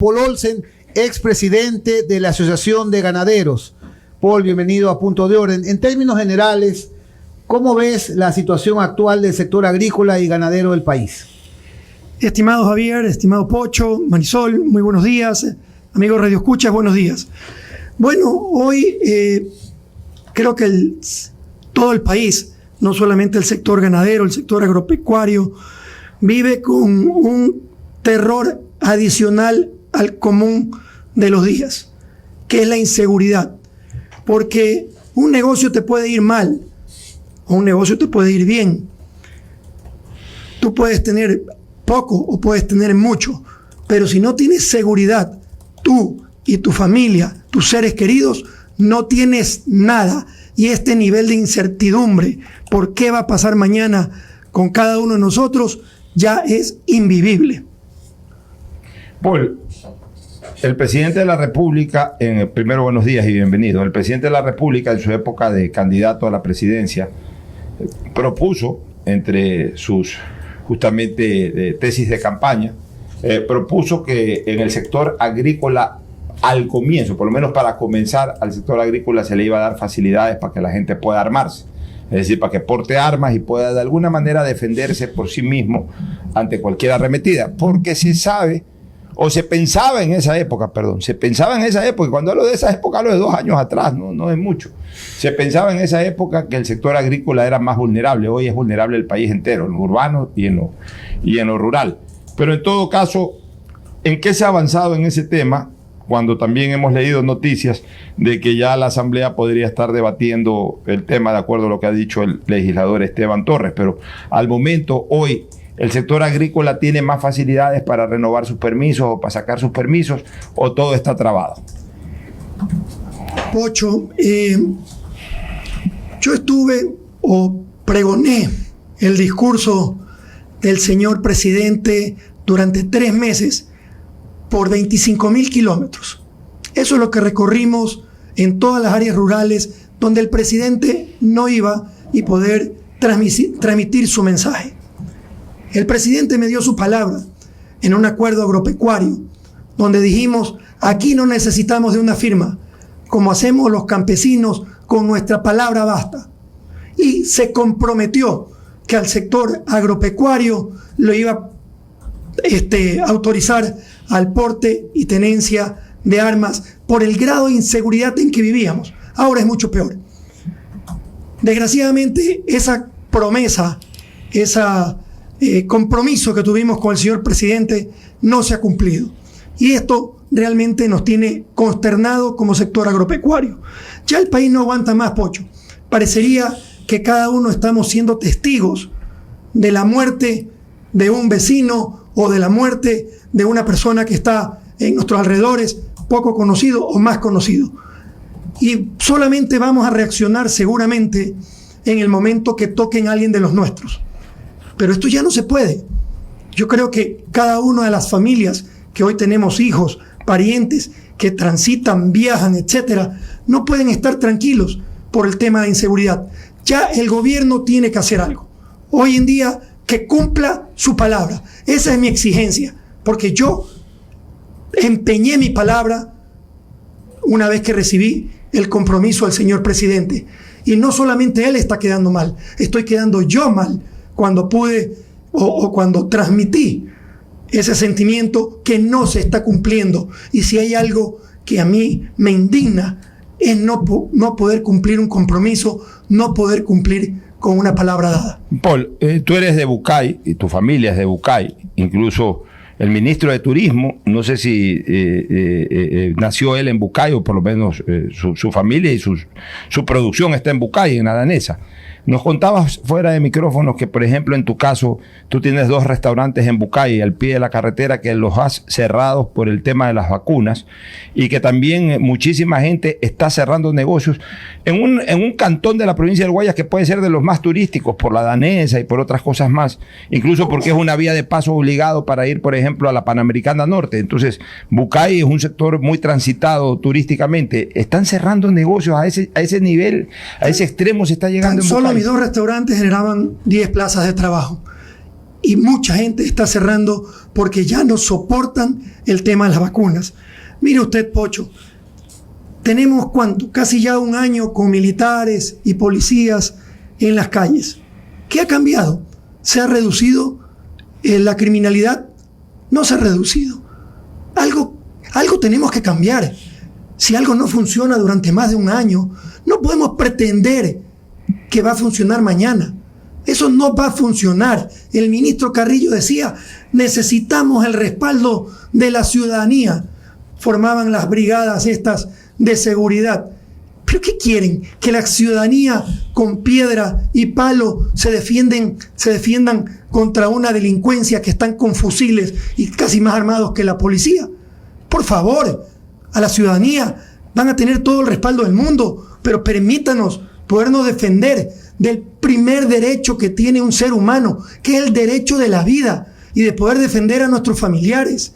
Paul Olsen, expresidente de la Asociación de Ganaderos. Paul, bienvenido a Punto de Orden. En términos generales, ¿cómo ves la situación actual del sector agrícola y ganadero del país? Estimado Javier, estimado Pocho, Marisol, muy buenos días. Amigos Radio Escuchas, buenos días. Bueno, hoy creo que todo el país, no solamente el sector ganadero, el sector agropecuario, vive con un terror adicional al común de los días, que es la inseguridad. Porque un negocio te puede ir mal, o un negocio te puede ir bien. Tú puedes tener poco o puedes tener mucho, pero si no tienes seguridad, tú y tu familia, tus seres queridos, no tienes nada. Y este nivel de incertidumbre por qué va a pasar mañana con cada uno de nosotros ya es invivible. Paul, el presidente de la República, primero buenos días y bienvenido. El presidente de la República, en su época de candidato a la presidencia, propuso, entre sus justamente tesis de campaña, propuso que en el sector agrícola, al comienzo, por lo menos para comenzar, al sector agrícola se le iba a dar facilidades para que la gente pueda armarse. Es decir, para que porte armas y pueda de alguna manera defenderse por sí mismo ante cualquier arremetida. Porque se sabe, o se pensaba en esa época, y cuando hablo de esa época hablo de 2 años atrás, no es mucho. Se pensaba en esa época que el sector agrícola era más vulnerable. Hoy es vulnerable el país entero, en lo urbano y en lo rural. Pero en todo caso, ¿en qué se ha avanzado en ese tema? Cuando también hemos leído noticias de que ya la Asamblea podría estar debatiendo el tema de acuerdo a lo que ha dicho el legislador Esteban Torres. Pero al momento, hoy, ¿el sector agrícola tiene más facilidades para renovar sus permisos o para sacar sus permisos, o todo está trabado? Pocho, yo estuve o pregoné el discurso del señor presidente durante 3 meses por 25,000 kilómetros. Eso es lo que recorrimos en todas las áreas rurales donde el presidente no iba y poder transmitir su mensaje. El presidente me dio su palabra en un acuerdo agropecuario donde dijimos: aquí no necesitamos de una firma, como hacemos los campesinos, con nuestra palabra basta. Y se comprometió que al sector agropecuario lo iba a autorizar al porte y tenencia de armas por el grado de inseguridad en que vivíamos. Ahora es mucho peor. Desgraciadamente, esa promesa, ese compromiso que tuvimos con el señor presidente no se ha cumplido. Y esto realmente nos tiene consternado como sector agropecuario. Ya el país no aguanta más, Pocho. Parecería que cada uno estamos siendo testigos de la muerte de un vecino o de la muerte de una persona que está en nuestros alrededores, poco conocido o más conocido. Y solamente vamos a reaccionar seguramente en el momento que toquen a alguien de los nuestros. Pero esto ya no se puede. Yo creo que cada una de las familias que hoy tenemos hijos, parientes, que transitan, viajan, etcétera, no pueden estar tranquilos por el tema de inseguridad. Ya el gobierno tiene que hacer algo. Hoy en día, que cumpla su palabra. Esa es mi exigencia, porque yo empeñé mi palabra una vez que recibí el compromiso del señor presidente. Y no solamente él está quedando mal, estoy quedando yo mal cuando pude o cuando transmití ese sentimiento que no se está cumpliendo. Y si hay algo que a mí me indigna, es no poder cumplir un compromiso, no poder cumplir con una palabra dada. Paul, tú eres de Bucay y tu familia es de Bucay. Incluso el ministro de Turismo, no sé si nació él en Bucay o por lo menos su familia y su producción está en Bucay, en la danesa. Nos contabas fuera de micrófonos que, por ejemplo, en tu caso, tú tienes 2 restaurantes en Bucay, al pie de la carretera, que los has cerrado por el tema de las vacunas, y que también muchísima gente está cerrando negocios en un cantón de la provincia del Guayas que puede ser de los más turísticos por la danesa y por otras cosas más, incluso porque es una vía de paso obligado para ir, por ejemplo, a la Panamericana Norte. Entonces, Bucay es un sector muy transitado turísticamente. ¿Están cerrando negocios a ese nivel, a ese extremo se está llegando en Bucay? Mis 2 restaurantes generaban 10 plazas de trabajo. y mucha gente está cerrando porque ya no soportan el tema de las vacunas. Mire usted, Pocho, tenemos casi ya un año con militares y policías en las calles. ¿Qué ha cambiado? ¿Se ha reducido la criminalidad? No se ha reducido. Algo tenemos que cambiar. Si algo no funciona durante más de un año, no podemos pretender que va a funcionar mañana. Eso no va a funcionar. El ministro Carrillo decía, necesitamos el respaldo de la ciudadanía. Formaban las brigadas estas de seguridad. ¿Pero qué quieren? ¿Que la ciudadanía con piedra y palo se defiendan contra una delincuencia que están con fusiles y casi más armados que la policía? Por favor, a la ciudadanía van a tener todo el respaldo del mundo, pero permítanos podernos defender del primer derecho que tiene un ser humano, que es el derecho de la vida y de poder defender a nuestros familiares.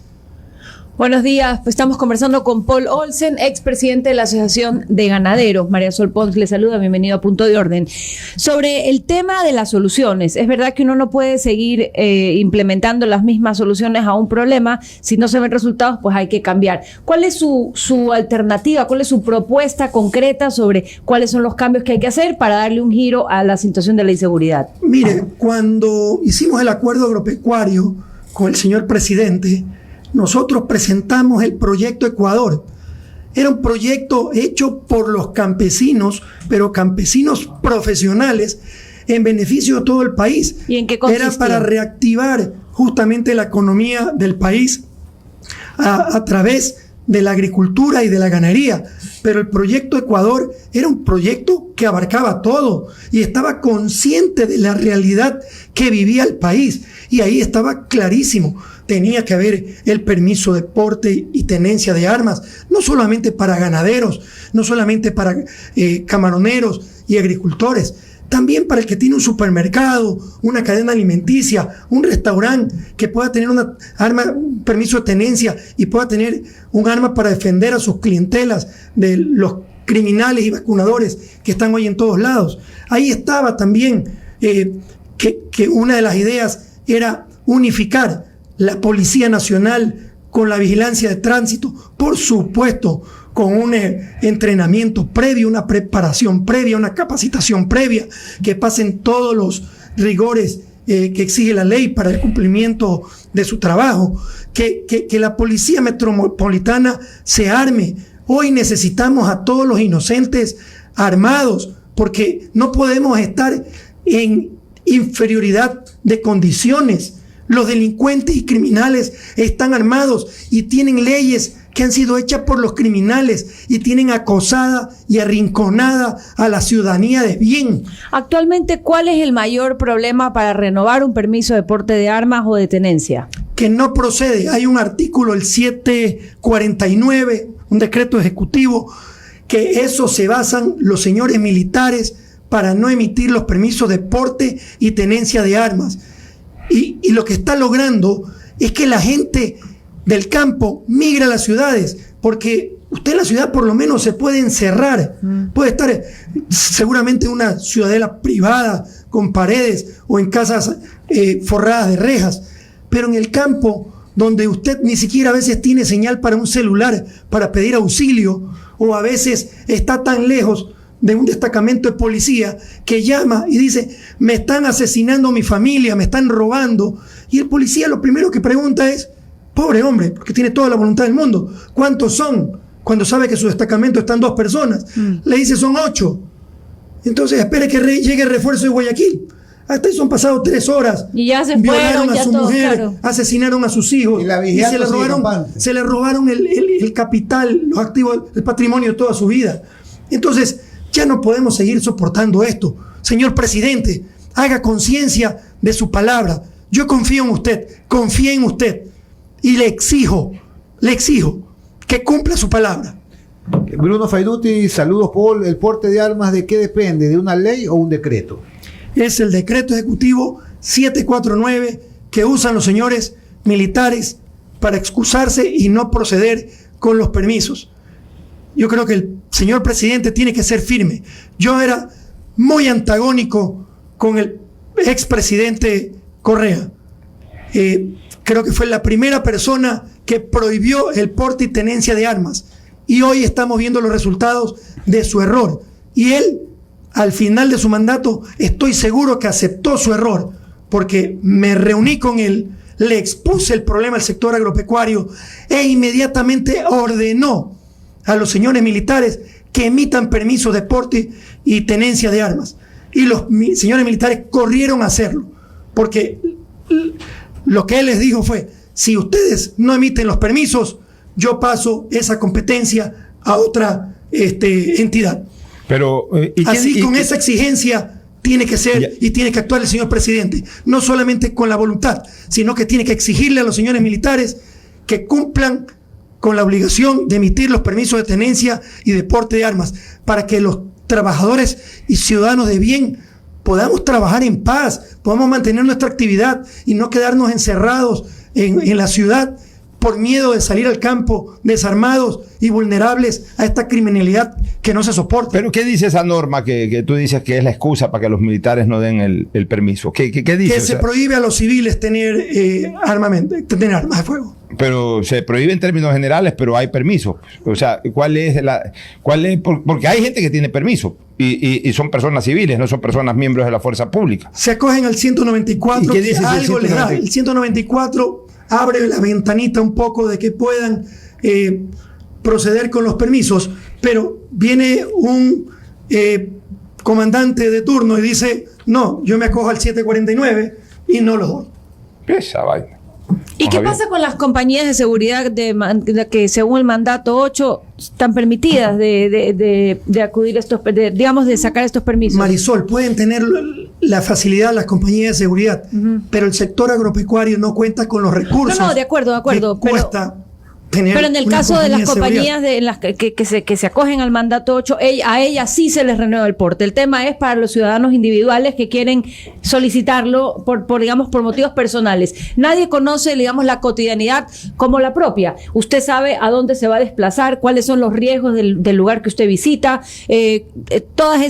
Buenos días, estamos conversando con Paul Olsen, expresidente de la Asociación de Ganaderos. María Sol Pons le saluda, bienvenido a Punto de Orden. Sobre el tema de las soluciones, es verdad que uno no puede seguir implementando las mismas soluciones a un problema, si no se ven resultados, pues hay que cambiar. ¿Cuál es su alternativa, cuál es su propuesta concreta sobre cuáles son los cambios que hay que hacer para darle un giro a la situación de la inseguridad? Mire, cuando hicimos el acuerdo agropecuario con el señor presidente, nosotros presentamos el proyecto Ecuador. Era un proyecto hecho por los campesinos, pero campesinos profesionales, en beneficio de todo el país. ¿Y en qué consistía? Era para reactivar justamente la economía del país a través de la agricultura y de la ganadería. Pero el proyecto Ecuador era un proyecto que abarcaba todo y estaba consciente de la realidad que vivía el país. Y ahí estaba clarísimo. Tenía que haber el permiso de porte y tenencia de armas, no solamente para ganaderos, no solamente para camaroneros y agricultores, también para el que tiene un supermercado, una cadena alimenticia, un restaurante que pueda tener un permiso de tenencia y pueda tener un arma para defender a sus clientelas de los criminales y vacunadores que están hoy en todos lados. Ahí estaba también que una de las ideas era unificar la Policía Nacional con la vigilancia de tránsito, por supuesto, con un entrenamiento previo, una preparación previa, una capacitación previa, que pasen todos los rigores que exige la ley para el cumplimiento de su trabajo, que la Policía Metropolitana se arme. Hoy necesitamos a todos los inocentes armados, porque no podemos estar en inferioridad de condiciones. Los delincuentes y criminales están armados y tienen leyes que han sido hechas por los criminales y tienen acosada y arrinconada a la ciudadanía de bien. Actualmente, ¿cuál es el mayor problema para renovar un permiso de porte de armas o de tenencia? Que no procede. Hay un artículo, el 749, un decreto ejecutivo, que eso se basan los señores militares para no emitir los permisos de porte y tenencia de armas. Y lo que está logrando es que la gente del campo migra a las ciudades, porque usted en la ciudad por lo menos se puede encerrar, puede estar seguramente en una ciudadela privada con paredes o en casas forradas de rejas, pero en el campo, donde usted ni siquiera a veces tiene señal para un celular para pedir auxilio, o a veces está tan lejos de un destacamento de policía que llama y dice, me están asesinando a mi familia, me están robando, y el policía lo primero que pregunta es, pobre hombre, porque tiene toda la voluntad del mundo, ¿cuántos son? Cuando sabe que su destacamento están 2 personas, le dice son 8, entonces espere que llegue el refuerzo de Guayaquil. Hasta eso han pasado 3 horas. Y ya se violaron fueron, a su mujer, claro. Asesinaron a sus hijos y se le robaron el capital, los activos, el patrimonio de toda su vida. Entonces, ya no podemos seguir soportando esto. Señor presidente, haga conciencia de su palabra. Yo confío en usted y le exijo que cumpla su palabra. Bruno Faiduti, saludos, Paul. ¿El porte de armas de qué depende? ¿De una ley o un decreto? Es el decreto ejecutivo 749 que usan los señores militares para excusarse y no proceder con los permisos. Yo creo que el señor presidente tiene que ser firme. Yo era muy antagónico con el expresidente Correa. creo que fue la primera persona que prohibió el porte y tenencia de armas. Y hoy estamos viendo los resultados de su error. Y él, al final de su mandato, estoy seguro que aceptó su error, porque me reuní con él, le expuse el problema al sector agropecuario e inmediatamente ordenó a los señores militares que emitan permisos de porte y tenencia de armas. Y los señores militares corrieron a hacerlo, porque lo que él les dijo fue: si ustedes no emiten los permisos, yo paso esa competencia a otra entidad. Pero, con esa exigencia tiene que ser y tiene que actuar el señor presidente, no solamente con la voluntad, sino que tiene que exigirle a los señores militares que cumplan con la obligación de emitir los permisos de tenencia y de porte de armas, para que los trabajadores y ciudadanos de bien podamos trabajar en paz, podamos mantener nuestra actividad y no quedarnos encerrados en la ciudad por miedo de salir al campo desarmados y vulnerables a esta criminalidad que no se soporta. Pero ¿qué dice esa norma que tú dices que es la excusa para que los militares no den el permiso? ¿Qué dice? Que se prohíbe a los civiles tener tener armas de fuego. Pero se prohíbe en términos generales, pero hay permiso. O sea, porque hay gente que tiene permiso y son personas civiles, no son personas miembros de la fuerza pública. Se acogen al 194, ¿Y qué dice algo les da. El 194 abre la ventanita un poco de que puedan proceder con los permisos, pero viene un comandante de turno y dice: no, yo me acojo al 749 y no los doy. Esa vaina. ¿Y qué pasa con las compañías de seguridad de que según el mandato 8 están permitidas de acudir a estos, digamos, de sacar estos permisos? Marisol, pueden tener la facilidad las compañías de seguridad, pero el sector agropecuario no cuenta con los recursos. No, de acuerdo. Pero en el caso de las compañías que se acogen al mandato 8, a ellas sí se les renueva el porte. El tema es para los ciudadanos individuales que quieren solicitarlo por motivos personales. Nadie conoce, digamos, la cotidianidad como la propia. Usted sabe a dónde se va a desplazar, cuáles son los riesgos del lugar que usted visita. Todas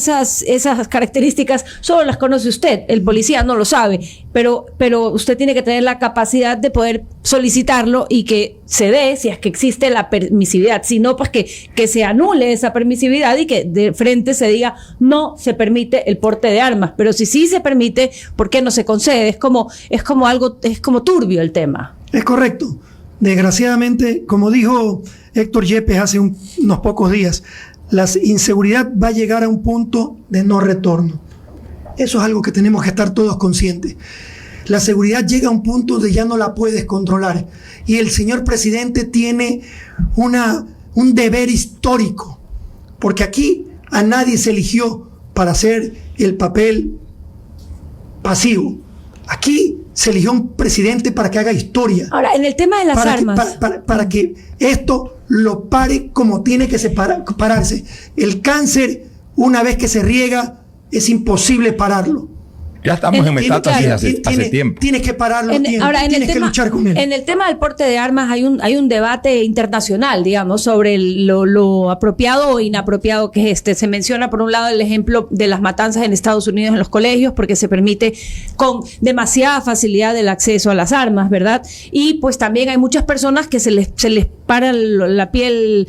esas características solo las conoce usted. El policía no lo sabe. Pero usted tiene que tener la capacidad de poder solicitarlo y que se dé, si es que existe la permisividad, si no, pues que se anule esa permisividad y que de frente se diga: no se permite el porte de armas. Pero si sí se permite, ¿por qué no se concede? Es como turbio el tema. Es correcto. Desgraciadamente, como dijo Héctor Yepes hace unos pocos días, la inseguridad va a llegar a un punto de no retorno. Eso es algo que tenemos que estar todos conscientes. La seguridad llega a un punto de ya no la puedes controlar. Y el señor presidente tiene un deber histórico, porque aquí a nadie se eligió para hacer el papel pasivo. Aquí se eligió un presidente para que haga historia. Ahora, en el tema de las armas. Para que esto lo pare como tiene que pararse. El cáncer, una vez que se riega, es imposible pararlo. Ya estamos en metástasis hace tiempo. Tienes que pararlo, tienes que luchar con él. En el tema del porte de armas hay un debate internacional, digamos, sobre lo apropiado o inapropiado que es Se menciona por un lado el ejemplo de las matanzas en Estados Unidos en los colegios, porque se permite con demasiada facilidad el acceso a las armas, ¿verdad? Y pues también hay muchas personas que se les para la piel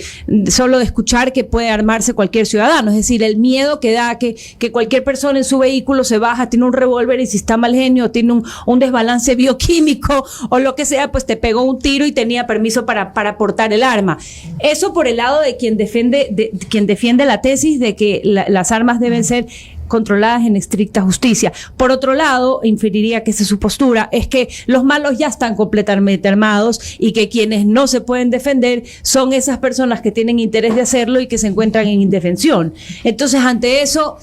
solo de escuchar que puede armarse cualquier ciudadano. Es decir, el miedo que da que cualquier persona en su vehículo se baja, tiene un revólver y si está mal genio, tiene un desbalance bioquímico o lo que sea, pues te pegó un tiro y tenía permiso para portar el arma. Eso por el lado de quien defiende la tesis de que las armas deben ser controladas en estricta justicia. Por otro lado, inferiría que su postura es que los malos ya están completamente armados y que quienes no se pueden defender son esas personas que tienen interés de hacerlo y que se encuentran en indefensión. Entonces, ante eso...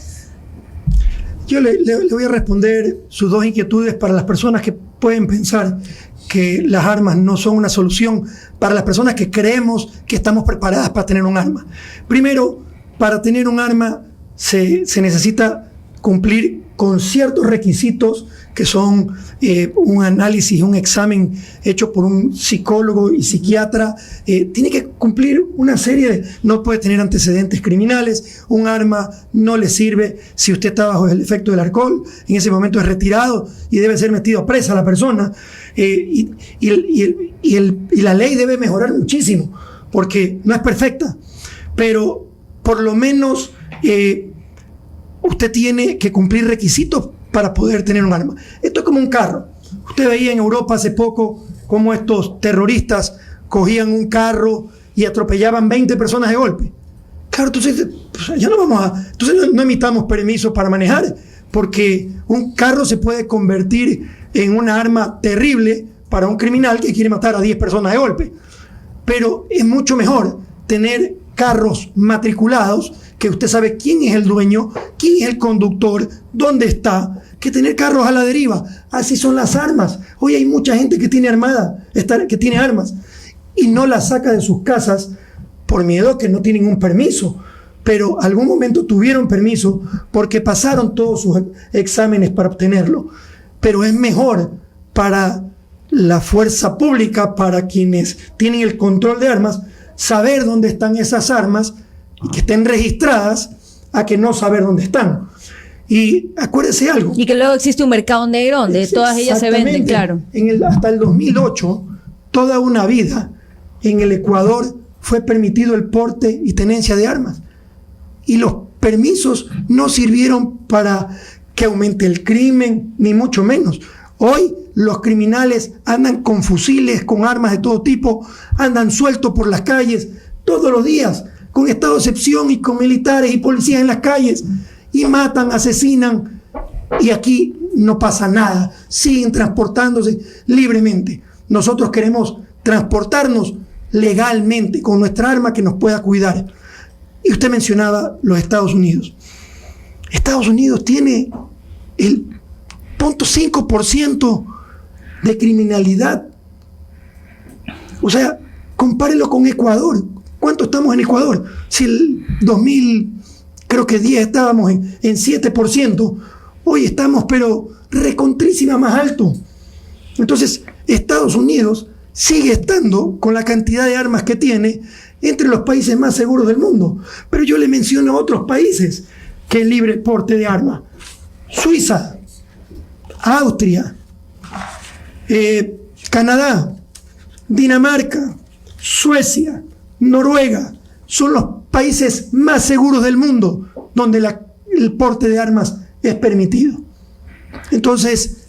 Yo le voy a responder sus dos inquietudes para las personas que pueden pensar que las armas no son una solución, para las personas que creemos que estamos preparadas para tener un arma. Primero, para tener un arma se necesita cumplir con ciertos requisitos que son un análisis, un examen hecho por un psicólogo y psiquiatra. Tiene que cumplir una serie de... No puede tener antecedentes criminales, un arma no le sirve si usted está bajo el efecto del alcohol, en ese momento es retirado y debe ser metido a presa la persona. Y la ley debe mejorar muchísimo, porque no es perfecta, pero por lo menos usted tiene que cumplir requisitos para poder tener un arma. Esto es como un carro. Usted veía en Europa hace poco cómo estos terroristas cogían un carro y atropellaban 20 personas de golpe. Claro, entonces ya no vamos a... Entonces no emitamos permisos para manejar, porque un carro se puede convertir en una arma terrible para un criminal que quiere matar a 10 personas de golpe. Pero es mucho mejor tener carros matriculados, que usted sabe quién es el dueño, quién es el conductor, dónde está, que tener carros a la deriva. Así son las armas. Hoy hay mucha gente que tiene que tiene armas y no las saca de sus casas por miedo que no tienen un permiso, pero algún momento tuvieron permiso porque pasaron todos sus exámenes para obtenerlo. Pero es mejor para la fuerza pública, para quienes tienen el control de armas, saber dónde están esas armas y que estén registradas, a que no saber dónde están. Y acuérdese algo. Y que luego existe un mercado negro donde todas ellas se venden, claro. Hasta el 2008, toda una vida, en el Ecuador fue permitido el porte y tenencia de armas. Y los permisos no sirvieron para que aumente el crimen, ni mucho menos. Hoy los criminales andan con fusiles, con armas de todo tipo, andan sueltos por las calles todos los días, con estado de excepción y con militares y policías en las calles, y matan, asesinan, y aquí no pasa nada, siguen transportándose libremente. Nosotros queremos transportarnos legalmente con nuestra arma que nos pueda cuidar. Y usted mencionaba los Estados Unidos. Estados Unidos tiene el 0.5% de criminalidad. O sea, compárelo con Ecuador. ¿Cuánto estamos en Ecuador? Si el 2010 estábamos en 7%, hoy estamos pero recontrísima más alto. Entonces, Estados Unidos sigue estando, con la cantidad de armas que tiene, entre los países más seguros del mundo. Pero yo le menciono otros países que es libre porte de armas. Suiza, Austria, Canadá, Dinamarca, Suecia, Noruega, son los países más seguros del mundo donde el porte de armas es permitido. Entonces,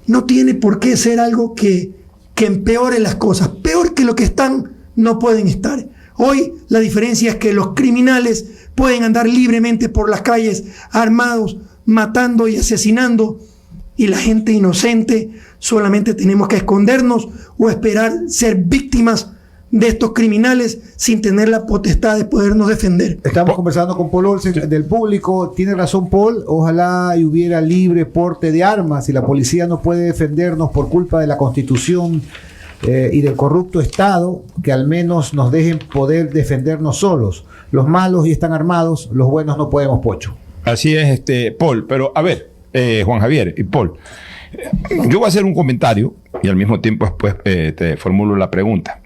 no tiene por qué ser algo que empeore las cosas. Peor que lo que están, no pueden estar. Hoy la diferencia es que los criminales pueden andar libremente por las calles armados, matando y asesinando, y la gente inocente solamente tenemos que escondernos o esperar ser víctimas de estos criminales sin tener la potestad de podernos defender. Estamos conversando con Paul Olsen del público. Tiene razón Paul, ojalá y hubiera libre porte de armas y la policía no puede defendernos por culpa de la Constitución y del corrupto Estado, que al menos nos dejen poder defendernos solos. Los malos y están armados, los buenos no podemos, Pocho. Así es, Paul, pero a ver, Juan Javier y Paul, yo voy a hacer un comentario y al mismo tiempo después te formulo la pregunta.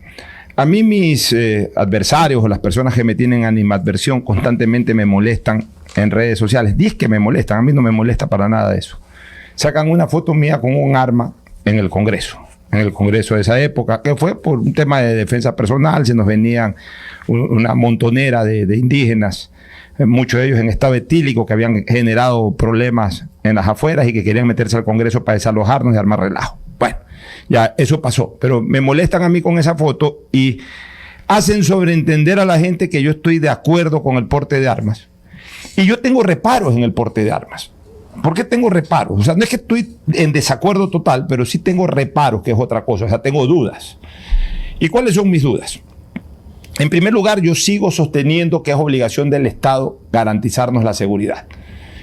A mí mis adversarios o las personas que me tienen animadversión constantemente me molestan en redes sociales. Dice que me molestan, a mí no me molesta para nada eso. Sacan una foto mía con un arma en el Congreso de esa época, que fue por un tema de defensa personal. Se nos venían una montonera de indígenas, muchos de ellos en estado etílico, que habían generado problemas en las afueras y que querían meterse al Congreso para desalojarnos y armar relajo. Bueno, ya eso pasó, pero me molestan a mí con esa foto y hacen sobreentender a la gente que yo estoy de acuerdo con el porte de armas. Y yo tengo reparos en el porte de armas. ¿Por qué tengo reparos? O sea, no es que estoy en desacuerdo total, pero sí tengo reparos, que es otra cosa. O sea, tengo dudas. ¿Y cuáles son mis dudas? En primer lugar, yo sigo sosteniendo que es obligación del Estado garantizarnos la seguridad.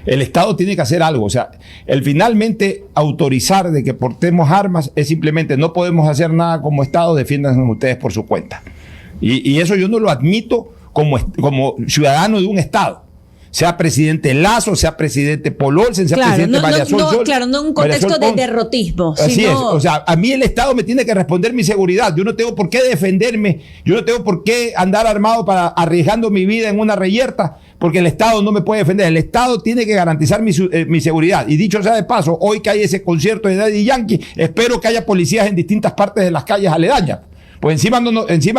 El Estado tiene que hacer algo. O sea, el finalmente autorizar de que portemos armas es simplemente no podemos hacer nada como Estado, defiéndanse ustedes por su cuenta. Y eso yo no lo admito como ciudadano de un Estado. sea presidente Lazo, sea presidente Paul Olsen, sea Claro, presidente María Sol Sol, claro, no en un María contexto Sol de Pons. derrotismo. Así sino- es, o sea, a mí el Estado me tiene que responder mi seguridad. Yo no tengo por qué defenderme, yo no tengo por qué andar armado para arriesgando mi vida en una reyerta, porque el Estado no me puede defender. El Estado tiene que garantizar mi seguridad. Y dicho sea de paso, hoy que hay ese concierto de Daddy Yankee, espero que haya policías en distintas partes de las calles aledañas. Pues encima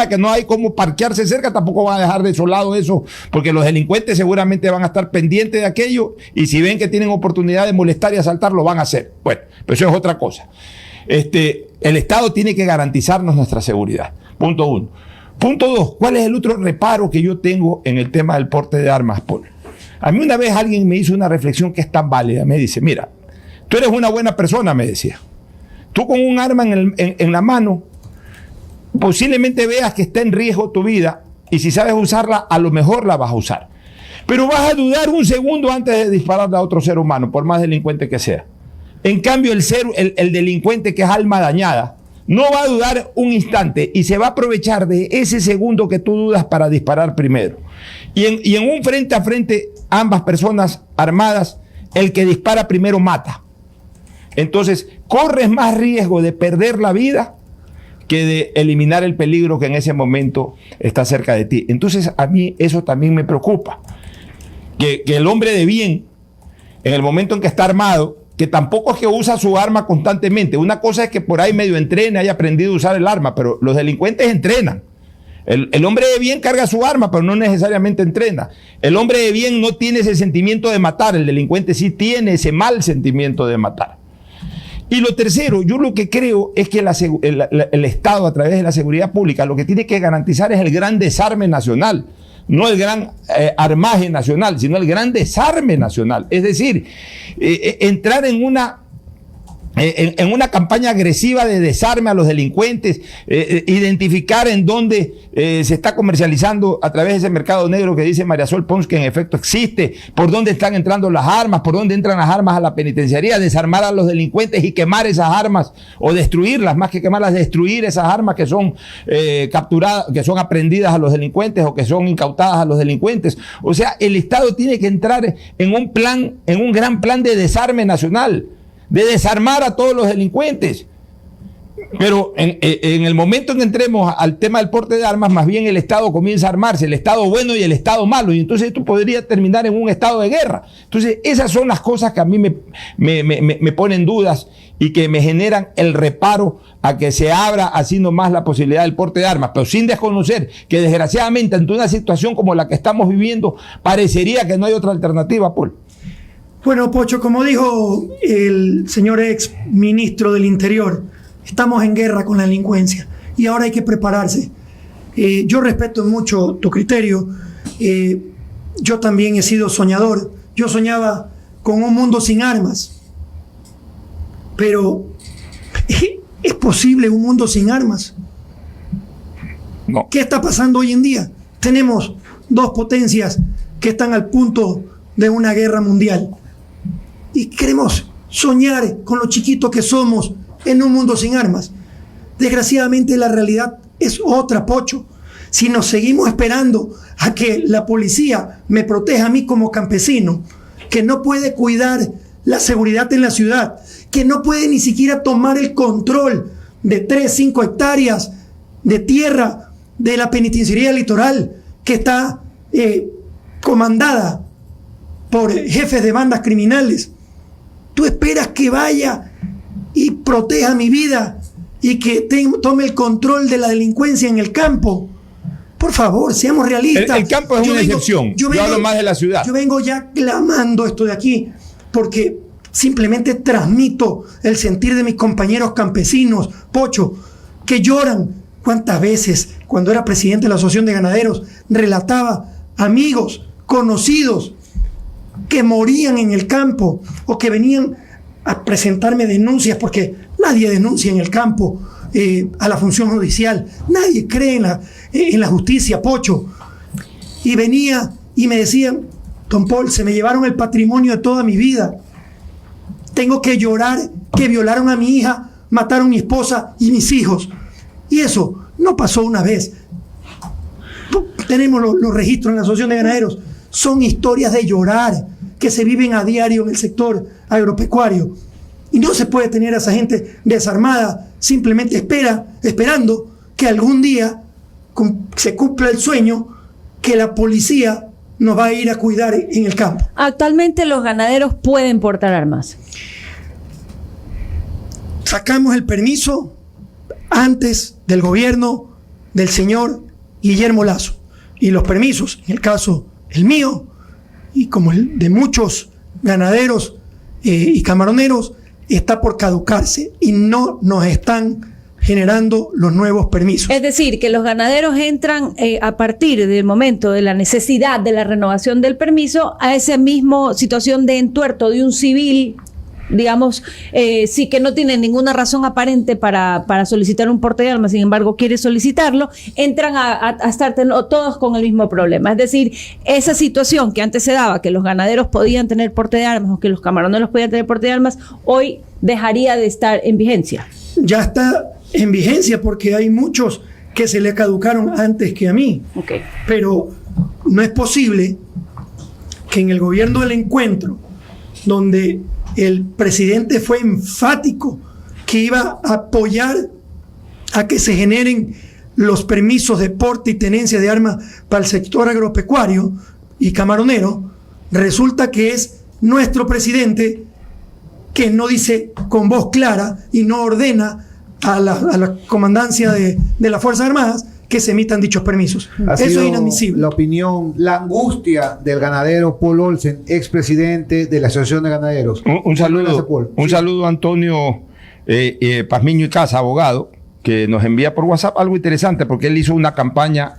de que no hay cómo parquearse cerca, tampoco van a dejar desolado eso, porque los delincuentes seguramente van a estar pendientes de aquello, y si ven que tienen oportunidad de molestar y asaltar, lo van a hacer. Bueno, pero eso es otra cosa. El Estado tiene que garantizarnos nuestra seguridad. Punto 1. Punto 2. ¿Cuál es el otro reparo que yo tengo en el tema del porte de armas, Paul? A mí una vez alguien me hizo una reflexión que es tan válida. Me dice, mira, tú eres una buena persona, me decía. Tú con un arma en la mano, posiblemente veas que está en riesgo tu vida, y si sabes usarla, a lo mejor la vas a usar. Pero vas a dudar un segundo antes de dispararle a otro ser humano, por más delincuente que sea. En cambio, el delincuente que es alma dañada, no va a dudar un instante y se va a aprovechar de ese segundo que tú dudas para disparar primero. Y en un frente a frente, ambas personas armadas, el que dispara primero mata. Entonces, corres más riesgo de perder la vida que de eliminar el peligro que en ese momento está cerca de ti. Entonces, a mí eso también me preocupa. Que el hombre de bien, en el momento en que está armado, que tampoco es que usa su arma constantemente. Una cosa es que por ahí medio entrena, haya aprendido a usar el arma, pero los delincuentes entrenan. El hombre de bien carga su arma, pero no necesariamente entrena. El hombre de bien no tiene ese sentimiento de matar, el delincuente sí tiene ese mal sentimiento de matar. Y lo tercero, yo lo que creo es que el Estado, a través de la seguridad pública, lo que tiene que garantizar es el gran desarme nacional. No el gran armaje nacional, sino el gran desarme nacional. Es decir, entrar en una campaña agresiva de desarme a los delincuentes, identificar en dónde se está comercializando a través de ese mercado negro que dice María Sol Pons que en efecto existe, por dónde están entrando las armas, por dónde entran las armas a la penitenciaría, desarmar a los delincuentes y quemar esas armas, o destruirlas, más que quemarlas, destruir esas armas que son capturadas, que son aprendidas a los delincuentes o que son incautadas a los delincuentes. O sea, el Estado tiene que entrar en un gran plan de desarme nacional, de desarmar a todos los delincuentes. Pero en el momento en que entremos al tema del porte de armas, más bien el Estado comienza a armarse, el Estado bueno y el Estado malo, y entonces esto podría terminar en un estado de guerra. Entonces esas son las cosas que a mí me ponen dudas y que me generan el reparo a que se abra así nomás la posibilidad del porte de armas, pero sin desconocer que desgraciadamente ante una situación como la que estamos viviendo, parecería que no hay otra alternativa, Paul. Bueno, Pocho, como dijo el señor ex ministro del Interior, estamos en guerra con la delincuencia y ahora hay que prepararse. Yo respeto mucho tu criterio. Yo también he sido soñador. Yo soñaba con un mundo sin armas. Pero, ¿es posible un mundo sin armas? No. ¿Qué está pasando hoy en día? Tenemos dos potencias que están al punto de una guerra mundial. Y queremos soñar con lo chiquito que somos en un mundo sin armas. Desgraciadamente la realidad es otra, Pocho. Si nos seguimos esperando a que la policía me proteja a mí como campesino, que no puede cuidar la seguridad en la ciudad, que no puede ni siquiera tomar el control de 3, 5 hectáreas de tierra de la penitenciaría litoral, que está comandada por jefes de bandas criminales. ¿Tú esperas que vaya y proteja mi vida y que tome el control de la delincuencia en el campo? Por favor, seamos realistas. El campo es una excepción. Yo hablo más de la ciudad. Yo vengo ya clamando esto de aquí porque simplemente transmito el sentir de mis compañeros campesinos, Pocho, que lloran. ¿Cuántas veces, cuando era presidente de la Asociación de Ganaderos, relataba amigos, conocidos, que morían en el campo o que venían a presentarme denuncias, porque nadie denuncia en el campo a la función judicial, nadie cree en la justicia, Pocho, y venía y me decían: don Paul, se me llevaron el patrimonio de toda mi vida, tengo que llorar que violaron a mi hija, mataron a mi esposa y mis hijos. Y eso no pasó una vez. Tenemos los registros en la Asociación de Ganaderos. son historias de llorar que se viven a diario en el sector agropecuario. Y no se puede tener a esa gente desarmada, simplemente esperando que algún día se cumpla el sueño que la policía nos va a ir a cuidar en el campo. Actualmente los ganaderos pueden portar armas. Sacamos el permiso antes del gobierno del señor Guillermo Lasso. Y los permisos, en el caso el mío y como el de muchos ganaderos y camaroneros, está por caducarse y no nos están generando los nuevos permisos. Es decir, que los ganaderos entran a partir del momento de la necesidad de la renovación del permiso a esa misma situación de entuerto de un civil, digamos, sí que no tiene ninguna razón aparente para solicitar un porte de armas, sin embargo quiere solicitarlo, entran a estar todos con el mismo problema. Es decir, esa situación que antes se daba, que los ganaderos podían tener porte de armas o que los camaroneros podían tener porte de armas, hoy dejaría de estar en vigencia. Ya está en vigencia porque hay muchos que se le caducaron antes que a mí. Okay. Pero no es posible que en el gobierno del encuentro, donde el presidente fue enfático que iba a apoyar a que se generen los permisos de porte y tenencia de armas para el sector agropecuario y camaronero, resulta que es nuestro presidente que no dice con voz clara y no ordena a la comandancia de las Fuerzas Armadas que se emitan dichos permisos. Eso es inadmisible. La opinión, la angustia del ganadero Paul Olsen, expresidente de la Asociación de Ganaderos. Un saludo, Gracias, Paul. un saludo a Antonio Pazmiño y Casa, abogado, que nos envía por WhatsApp algo interesante porque él hizo una campaña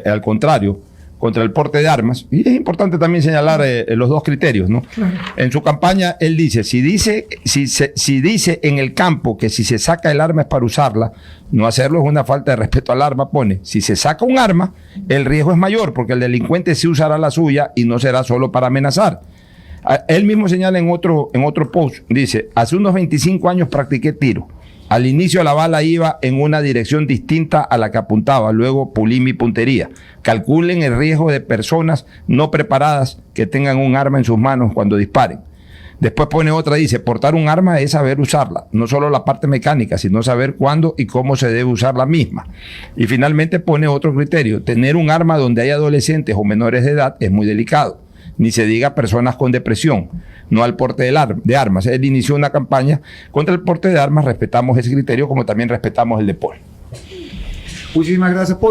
al contrario contra el porte de armas, y es importante también señalar los dos criterios, ¿no? Claro. En su campaña él dice, si dice en el campo que si se saca el arma es para usarla, no hacerlo es una falta de respeto al arma. Pone, si se saca un arma, el riesgo es mayor porque el delincuente sí usará la suya y no será solo para amenazar. Él mismo señala en otro post, dice, hace unos 25 años practiqué tiro. Al inicio la bala iba en una dirección distinta a la que apuntaba, luego pulí mi puntería. Calculen el riesgo de personas no preparadas que tengan un arma en sus manos cuando disparen. Después pone otra, dice, portar un arma es saber usarla, no solo la parte mecánica, sino saber cuándo y cómo se debe usar la misma. Y finalmente pone otro criterio, tener un arma donde hay adolescentes o menores de edad es muy delicado. Ni se diga personas con depresión, no al porte de armas. Él inició una campaña contra el porte de armas, respetamos ese criterio como también respetamos el de Paul. Muchísimas gracias, Paul.